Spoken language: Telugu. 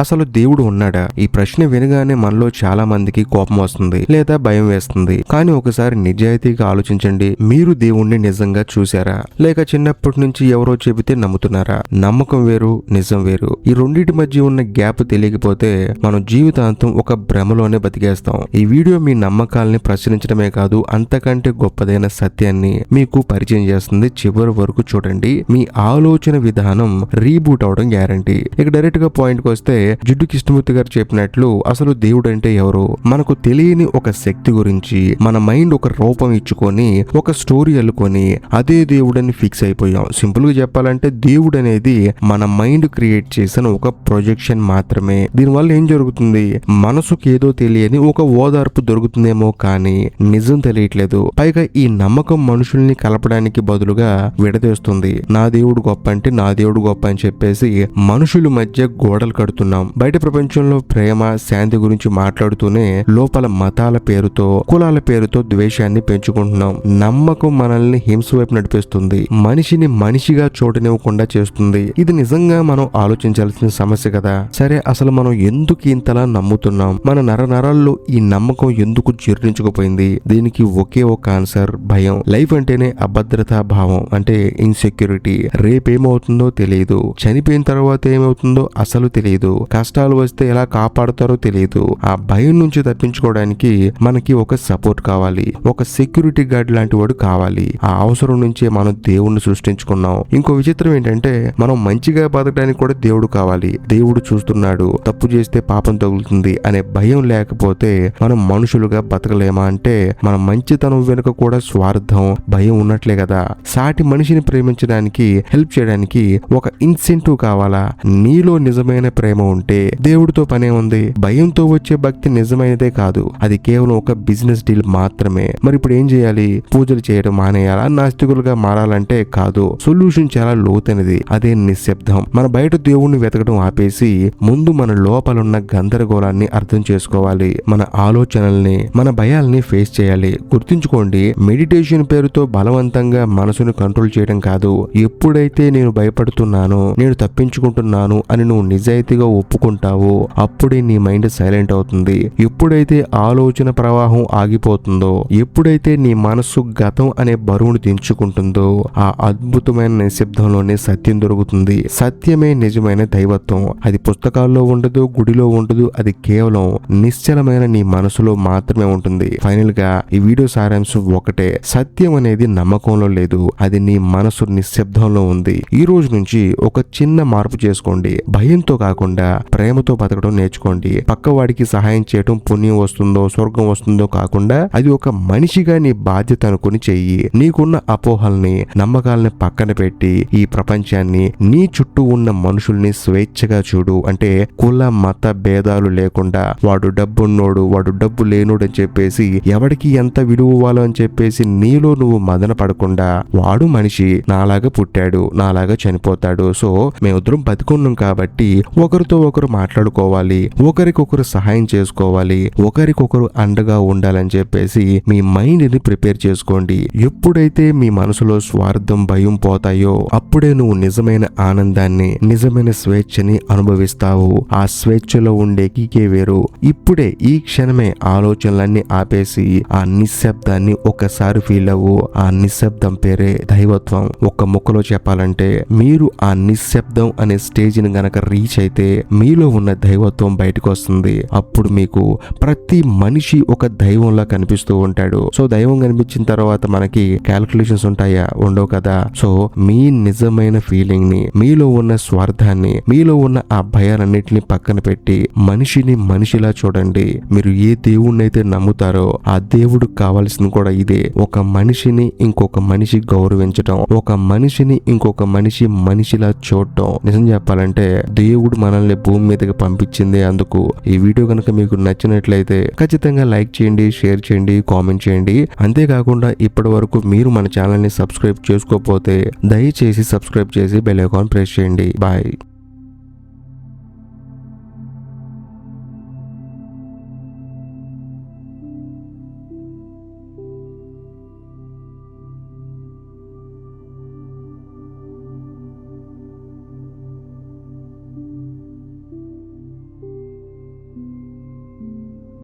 అసలు దేవుడు ఉన్నాడా? ఈ ప్రశ్న వినగానే మనలో చాలా మందికి కోపం వస్తుంది లేదా భయం వేస్తుంది. కానీ ఒకసారి నిజాయితీగా ఆలోచించండి. మీరు దేవుణ్ణి నిజంగా చూసారా? లేక చిన్నప్పటి నుంచి ఎవరో చెబితే నమ్ముతున్నారా? నమ్మకం వేరు, నిజం వేరు. ఈ రెండింటి మధ్య ఉన్న గ్యాప్ తెలియకపోతే మనం జీవితాంతం ఒక భ్రమలోనే బతికేస్తాం. ఈ వీడియో మీ నమ్మకాలని ప్రశ్నించడమే కాదు, అంతకంటే గొప్పదైన సత్యాన్ని మీకు పరిచయం చేస్తుంది. చివరి వరకు చూడండి. మీ ఆలోచన విధానం రీబూట్ అవడం గ్యారంటీ. ఇక డైరెక్ట్ గా పాయింట్ కి వస్తే, జిడ్డు కృష్ణమూర్తి గారు చెప్పినట్లు అసలు దేవుడు అంటే ఎవరు? మనకు తెలియని ఒక శక్తి గురించి మన మైండ్ ఒక రూపం ఇచ్చుకొని ఒక స్టోరీ అల్లుకొని అదే దేవుడని ఫిక్స్ అయిపోయాం. సింపుల్ గా చెప్పాలంటే దేవుడు అనేది మన మైండ్ క్రియేట్ చేసిన ఒక ప్రొజెక్షన్ మాత్రమే. దీనివల్ల ఏం జరుగుతుంది? మనసుకి ఏదో తెలియని ఒక ఓదార్పు దొరుకుతుందేమో కానీ నిజం తెలియట్లేదు. పైగా ఈ నమ్మకం మనుషుల్ని కలపడానికి బదులుగా విడదీస్తుంది. నా దేవుడు గొప్ప అంటే నా దేవుడు గొప్ప అని చెప్పేసి మనుషుల మధ్య గోడలు కడుతున్నాం. బయట ప్రపంచంలో ప్రేమ, శాంతి గురించి మాట్లాడుతూనే లోపల మతాల పేరుతో, కులాల పేరుతో ద్వేషాన్ని పెంచుకుంటున్నాం. నమ్మకం మనల్ని హింస వైపు నడిపిస్తుంది. మనిషిని మనిషిగా చూడనివ్వకుండా చేస్తుంది. ఇది నిజంగా మనం ఆలోచించాల్సిన సమస్య కదా. సరే, అసలు మనం ఎందుకు ఇంతలా నమ్ముతున్నాం? మన నరాల్లో ఈ నమ్మకం ఎందుకు జీర్ణించుకుపోయింది? దీనికి ఒకే ఒక ఆన్సర్: భయం. లైఫ్ అంటేనే అభద్రతా భావం, అంటే ఇన్సెక్యూరిటీ. రేపేమవుతుందో తెలియదు, చనిపోయిన తర్వాత ఏమవుతుందో అసలు తెలియదు, కష్టాలు వస్తే ఎలా కాపాడుతారో తెలియదు. ఆ భయం నుంచి తప్పించుకోవడానికి మనకి ఒక సపోర్ట్ కావాలి, ఒక సెక్యూరిటీ గార్డ్ లాంటి వాడు కావాలి. ఆ అవసరం నుంచే మనం దేవుణ్ణి సృష్టించుకున్నాం. ఇంకో విచిత్రం ఏంటంటే, మనం మంచిగా బతకడానికి కూడా దేవుడు కావాలి. దేవుడు చూస్తున్నాడు, తప్పు చేస్తే పాపం తగులుతుంది అనే భయం లేకపోతే మనం మనుషులుగా బతకలేమా? అంటే మన మంచితనం వెనుక కూడా స్వార్థం, భయం ఉన్నట్లే కదా. సాటి మనిషిని ప్రేమించడానికి, హెల్ప్ చేయడానికి ఒక ఇన్సెంటివ్ కావాలా? నీలో నిజమైన ప్రేమ ఉంటే దేవుడితో పనే ఉంది. భయంతో వచ్చే భక్తి నిజమైనదే కాదు, అది కేవలం ఒక బిజినెస్ డీల్ మాత్రమే. మరి ఇప్పుడు ఏం చేయాలి? పూజలు చేయడం మానేయాలా? నాస్తికులుగా మారాలంటే కాదు. సొల్యూషన్ చాలా లోతైనది. అదే నిశ్శబ్దం. మన బయట దేవుణ్ణి వెతకడం ఆపేసి ముందు మన లోపలున్న గందరగోళాన్ని అర్థం చేసుకోవాలి. మన ఆలోచనల్ని, మన భయాల్ని ఫేస్ చేయాలి. గుర్తుంచుకోండి, మెడిటేషన్ పేరుతో బలవంతంగా మనసును కంట్రోల్ చేయడం కాదు. ఎప్పుడైతే నేను భయపడుతున్నానో, నేను తప్పించుకుంటున్నాను అని నువ్వు నిజాయితీగా ఒప్పుకుంటావో అప్పుడే నీ మైండ్ సైలెంట్ అవుతుంది. ఎప్పుడైతే ఆలోచన ప్రవాహం ఆగిపోతుందో, ఎప్పుడైతే నీ మనస్సు గతం అనే బరువును దించుకుంటుందో, ఆ అద్భుతమైన నిశ్శబ్దంలోనే సత్యం దొరుకుతుంది. సత్యమే నిజమైన దైవత్వం. అది పుస్తకాల్లో ఉండదు, గుడిలో ఉండదు. అది కేవలం నిశ్చలమైన నీ మనసులో మాత్రమే ఉంటుంది. ఫైనల్ గా ఈ వీడియో సారాంశం ఒకటే: సత్యం అనేది నమ్మకంలో లేదు, అది నీ మనసు నిశ్శబ్దంలో ఉంది. ఈ రోజు నుంచి ఒక చిన్న మార్పు చేసుకోండి. భయంతో కాకుండా ప్రేమతో బతకడం నేర్చుకోండి. పక్కవాడికి సహాయం చేయడం పుణ్యం వస్తుందో, స్వర్గం వస్తుందో కాకుండా అది ఒక మనిషిగా నీ బాధ్యత అనుకుని చెయ్యి. నీకున్న అపోహల్ని, నమ్మకాలని పక్కన పెట్టి ఈ ప్రపంచాన్ని, నీ చుట్టూ ఉన్న మనుషుల్ని స్వేచ్ఛగా చూడు. అంటే కుల, మత భేదాలు లేకుండా వాడు డబ్బున్నోడు, వాడు డబ్బు లేనోడు అని చెప్పేసి, ఎవడికి ఎంత విలువ ఇవ్వాలో అని చెప్పేసి నీలో నువ్వు మదన పడకుండా, వాడు మనిషి, నాలాగా పుట్టాడు, నాలాగా చనిపోతాడు. సో మేమిద్దరం బతుకున్నాం కాబట్టి ఒకరితో ఒకరు మాట్లాడుకోవాలి, ఒకరికొకరు సహాయం చేసుకోవాలి, ఒకరికొకరు అండగా ఉండాలని చెప్పేసి మీ మైండ్ ని ప్రిపేర్ చేసుకోండి. ఎప్పుడైతే మీ మనసులో స్వార్థం, భయం పోతాయో అప్పుడే నువ్వు నిజమైన ఆనందాన్ని, నిజమైన స్వేచ్ఛని అనుభవిస్తావు. ఆ స్వేచ్ఛలో ఉండే కికే వేరు. ఇప్పుడే ఈ క్షణమే ఆలోచనలన్నీ ఆపేసి ఆ నిశ్శబ్దాన్ని ఒక్కసారి ఫీల్ అవ్వు. ఆ నిశ్శబ్దం పేరే దైవత్వం. ఒక్క ముక్కలో చెప్పాలంటే, మీరు ఆ నిశ్శబ్దం అనే స్టేజ్ ని గనక రీచ్ అయితే మీలో ఉన్న దైవత్వం బయటకు వస్తుంది. అప్పుడు మీకు ప్రతి మనిషి ఒక దైవంలా కనిపిస్తూ ఉంటాడు. సో దైవం కనిపించిన తర్వాత మనకి క్యాల్కులేషన్స్ ఉంటాయా? ఉండవు కదా. సో మీ నిజమైన ఫీలింగ్ ని, మీలో ఉన్న స్వార్థాన్ని, మీలో ఉన్న ఆ భయాలన్నిటిని పక్కన పెట్టి మనిషిని మనిషిలా చూడండి. మీరు ఏ దేవుణ్ణి అయితే నమ్ముతారో ఆ దేవుడు కావాల్సింది కూడా ఇదే: ఒక మనిషిని ఇంకొక మనిషి గౌరవించడం, ఒక మనిషిని ఇంకొక మనిషి మనిషిలా చూడటం. నిజం చెప్పాలంటే దేవుడు మనల్ని భూమి మీదకి పంపించిందే అందుకు. ఈ వీడియో కనుక మీకు నచ్చినట్లయితే ఖచ్చితంగా లైక్ చేయండి, షేర్ చేయండి, కామెంట్ చేయండి. అంతేకాకుండా ఇప్పటి వరకు మీరు మన ఛానల్ ని సబ్స్క్రైబ్ చేసుకోకపోతే దయచేసి సబ్స్క్రైబ్ చేసి బెల్ ఐకాన్ ప్రెస్ చేయండి. బాయ్.